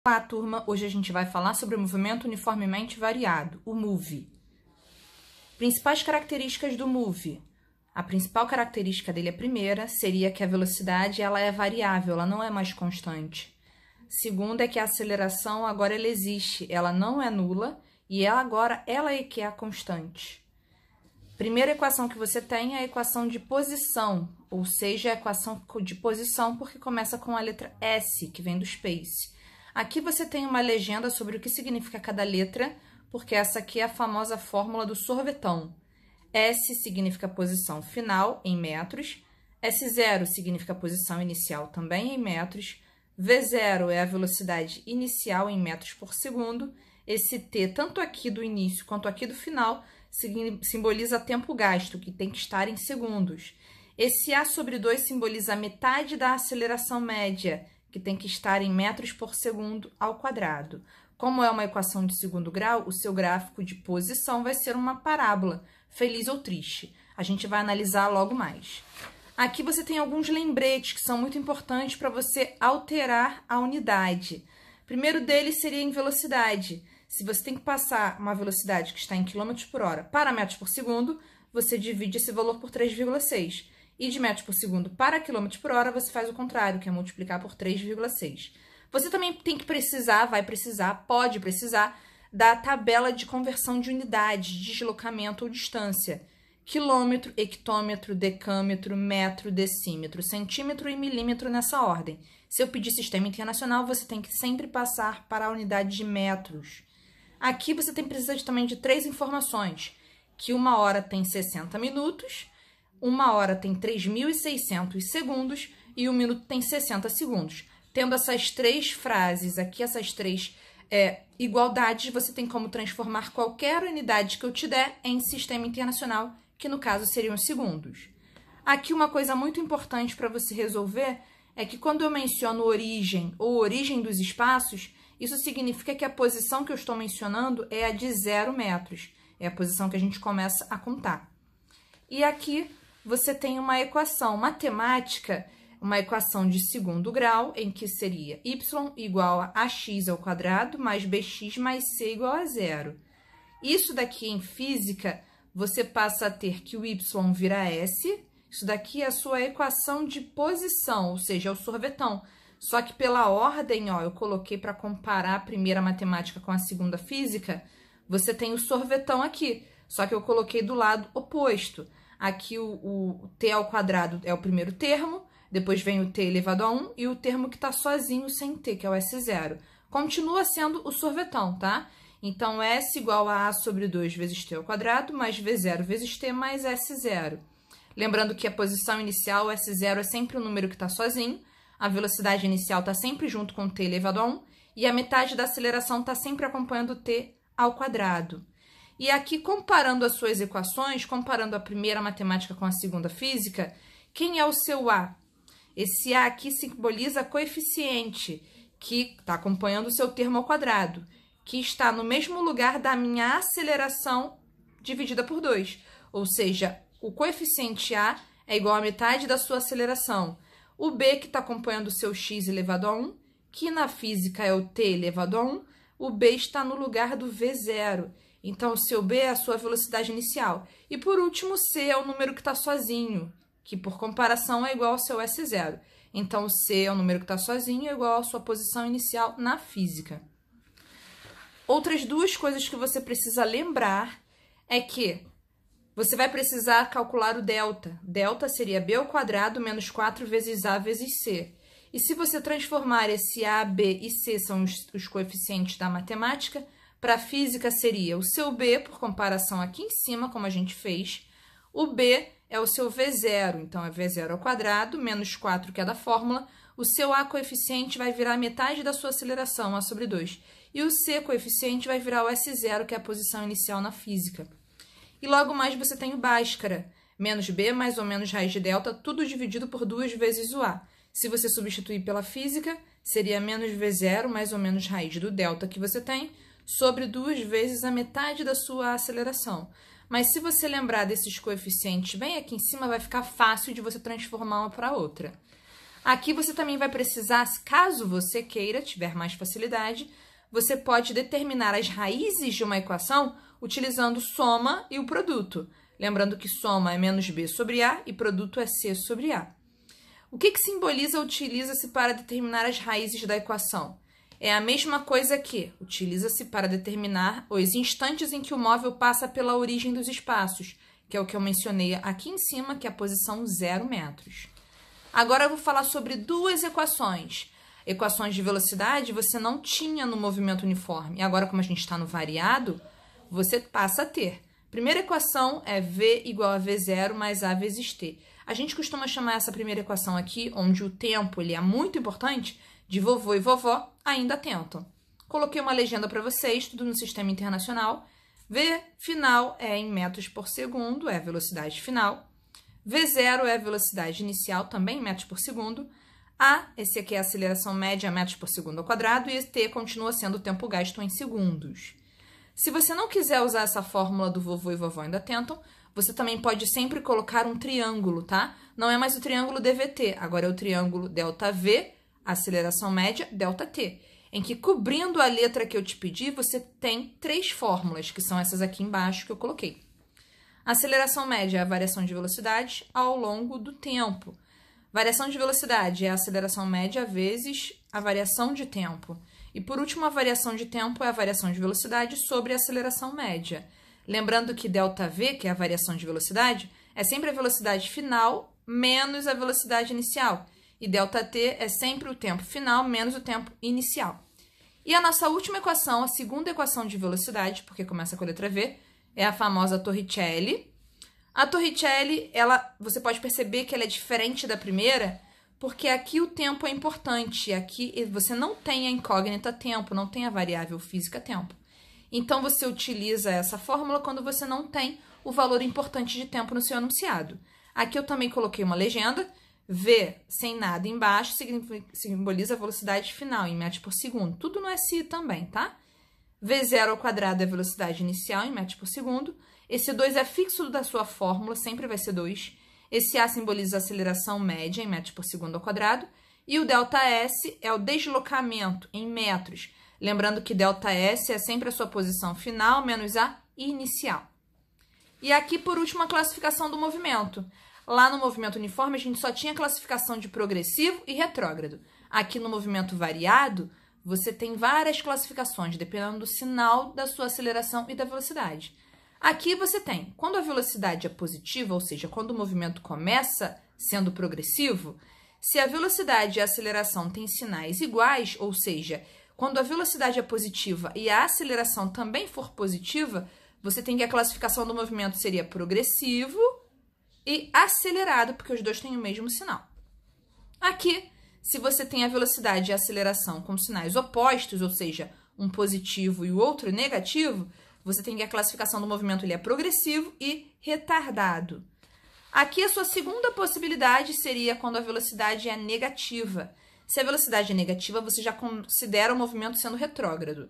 Olá, turma! Hoje a gente vai falar sobre o movimento uniformemente variado, o MUV. Principais características do MUV. A principal característica dele, a primeira, seria que a velocidade ela é variável, ela não é mais constante. Segunda é que a aceleração agora ela existe, ela não é nula e ela é que é a constante. Primeira equação que você tem é a equação de posição, ou seja, a equação de posição porque começa com a letra S, que vem do space. Aqui você tem uma legenda sobre o que significa cada letra, porque essa aqui é a famosa fórmula do sorvetão. S significa posição final, em metros. S0 significa posição inicial, também em metros. V0 é a velocidade inicial em metros por segundo. Esse T, tanto aqui do início quanto aqui do final, simboliza tempo gasto, que tem que estar em segundos. Esse A sobre 2 simboliza a metade da aceleração média, que tem que estar em metros por segundo ao quadrado. Como é uma equação de segundo grau, o seu gráfico de posição vai ser uma parábola, feliz ou triste. A gente vai analisar logo mais. Aqui você tem alguns lembretes que são muito importantes para você alterar a unidade. O primeiro deles seria em velocidade. Se você tem que passar uma velocidade que está em km por hora para metros por segundo, você divide esse valor por 3,6. E de metros por segundo para km por hora, você faz o contrário, que é multiplicar por 3,6. Você também pode precisar da tabela de conversão de unidade, de deslocamento ou distância. Quilômetro, hectômetro, decâmetro, metro, decímetro, centímetro e milímetro nessa ordem. Se eu pedir sistema internacional, você tem que sempre passar para a unidade de metros. Aqui você precisa também de 3 informações, que 1 hora tem 60 minutos, 1 hora tem 3.600 segundos e 1 minuto tem 60 segundos. Tendo essas 3 frases aqui, essas 3 igualdades, você tem como transformar qualquer unidade que eu te der em sistema internacional, que no caso seriam segundos. Aqui uma coisa muito importante para você resolver é que quando eu menciono origem ou origem dos espaços, isso significa que a posição que eu estou mencionando é a de 0 metros. É a posição que a gente começa a contar. E aqui você tem uma equação matemática, uma equação de segundo grau, em que seria y igual a ax ao quadrado mais bx mais c igual a 0. Isso daqui em física, você passa a ter que o y vira s. Isso daqui é a sua equação de posição, ou seja, é o sorvetão. Só que pela ordem, ó, eu coloquei para comparar a primeira matemática com a segunda física, você tem o sorvetão aqui, só que eu coloquei do lado oposto. Aqui o t ao quadrado é o primeiro termo, depois vem o t elevado a 1 e o termo que está sozinho sem t, que é o S0. Continua sendo o sorvetão, tá? Então, S igual a A sobre 2 vezes t ao quadrado, mais V0 vezes t, mais S0. Lembrando que a posição inicial, o S0, é sempre o número que está sozinho, a velocidade inicial está sempre junto com t elevado a 1 e a metade da aceleração está sempre acompanhando t ao quadrado. E aqui, comparando as suas equações, comparando a primeira matemática com a segunda física, quem é o seu A? Esse A aqui simboliza coeficiente, que está acompanhando o seu termo ao quadrado, que está no mesmo lugar da minha aceleração dividida por 2. Ou seja, o coeficiente A é igual à metade da sua aceleração. O B, que está acompanhando o seu x elevado a 1, que na física é o t elevado a 1, o B está no lugar do V0. Então, o seu B é a sua velocidade inicial. E, por último, C é o número que está sozinho, que, por comparação, é igual ao seu S0. Então, o C é o número que está sozinho, é igual à sua posição inicial na física. Outras 2 coisas que você precisa lembrar é que você vai precisar calcular o delta. Delta seria B ao quadrado menos 4 vezes A vezes C. E se você transformar esse A, B e C, são os coeficientes da matemática, para a física seria o seu B, por comparação aqui em cima, como a gente fez. O B é o seu V0, então é V0 ao quadrado, menos 4, que é da fórmula. O seu A coeficiente vai virar metade da sua aceleração, A sobre 2. E o C coeficiente vai virar o S0, que é a posição inicial na física. E logo mais você tem o Bhaskara, menos B mais ou menos raiz de delta, tudo dividido por 2 vezes o A. Se você substituir pela física, seria menos V0 mais ou menos raiz do delta que você tem, sobre 2 vezes a metade da sua aceleração. Mas se você lembrar desses coeficientes bem aqui em cima, vai ficar fácil de você transformar uma para outra. Aqui você também vai precisar, caso você queira, tiver mais facilidade, você pode determinar as raízes de uma equação utilizando soma e o produto. Lembrando que soma é menos b sobre a e produto é c sobre a. O que simboliza utiliza-se para determinar as raízes da equação? É a mesma coisa que utiliza-se para determinar os instantes em que o móvel passa pela origem dos espaços, que é o que eu mencionei aqui em cima, que é a posição 0 metros. Agora eu vou falar sobre duas equações. Equações de velocidade você não tinha no movimento uniforme. E agora, como a gente está no variado, você passa a ter. Primeira equação é V igual a V0 mais A vezes T. A gente costuma chamar essa primeira equação aqui, onde o tempo ele é muito importante, de vovô e vovó ainda tentam. Coloquei uma legenda para vocês, tudo no sistema internacional. V final é em metros por segundo, é a velocidade final. V0 é a velocidade inicial, também em metros por segundo. A, esse aqui é a aceleração média, metros por segundo ao quadrado, e T continua sendo o tempo gasto em segundos. Se você não quiser usar essa fórmula do vovô e vovó ainda tentam, você também pode sempre colocar um triângulo, tá? Não é mais o triângulo DVT, agora é o triângulo ΔV, aceleração média, ΔT, em que cobrindo a letra que eu te pedi, você tem três fórmulas, que são essas aqui embaixo que eu coloquei. A aceleração média é a variação de velocidade ao longo do tempo. Variação de velocidade é a aceleração média vezes a variação de tempo. E, por último, a variação de tempo é a variação de velocidade sobre a aceleração média. Lembrando que ΔV, que é a variação de velocidade, é sempre a velocidade final menos a velocidade inicial. E ΔT é sempre o tempo final menos o tempo inicial. E a nossa última equação, a segunda equação de velocidade, porque começa com a letra V, é a famosa Torricelli. A Torricelli, você pode perceber que ela é diferente da primeira, porque aqui o tempo é importante. Aqui você não tem a incógnita tempo, não tem a variável física tempo. Então, você utiliza essa fórmula quando você não tem o valor importante de tempo no seu enunciado. Aqui eu também coloquei uma legenda. V sem nada embaixo simboliza a velocidade final em metros por segundo. Tudo no SI também, tá? V0 ao quadrado é a velocidade inicial em metros por segundo. Esse 2 é fixo da sua fórmula, sempre vai ser 2. Esse A simboliza a aceleração média em metros por segundo ao quadrado. E o ΔS é o deslocamento em metros. Lembrando que ΔS é sempre a sua posição final menos a inicial. E aqui, por último, a classificação do movimento. Lá no movimento uniforme, a gente só tinha classificação de progressivo e retrógrado. Aqui no movimento variado, você tem várias classificações, dependendo do sinal da sua aceleração e da velocidade. Aqui você tem, quando a velocidade é positiva, ou seja, quando o movimento começa sendo progressivo, se a velocidade e a aceleração têm sinais iguais, ou seja, quando a velocidade é positiva e a aceleração também for positiva, você tem que a classificação do movimento seria progressivo e acelerado, porque os dois têm o mesmo sinal. Aqui, se você tem a velocidade e a aceleração com sinais opostos, ou seja, um positivo e o outro negativo, você tem que a classificação do movimento ele é progressivo e retardado. Aqui, a sua segunda possibilidade seria quando a velocidade é negativa. Se a velocidade é negativa, você já considera o movimento sendo retrógrado.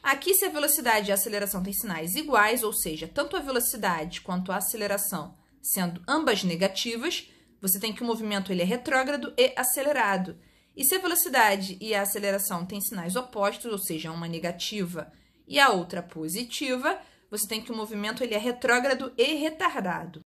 Aqui, se a velocidade e a aceleração têm sinais iguais, ou seja, tanto a velocidade quanto a aceleração sendo ambas negativas, você tem que o movimento ele é retrógrado e acelerado. E se a velocidade e a aceleração têm sinais opostos, ou seja, uma negativa e a outra positiva, você tem que o movimento ele é retrógrado e retardado.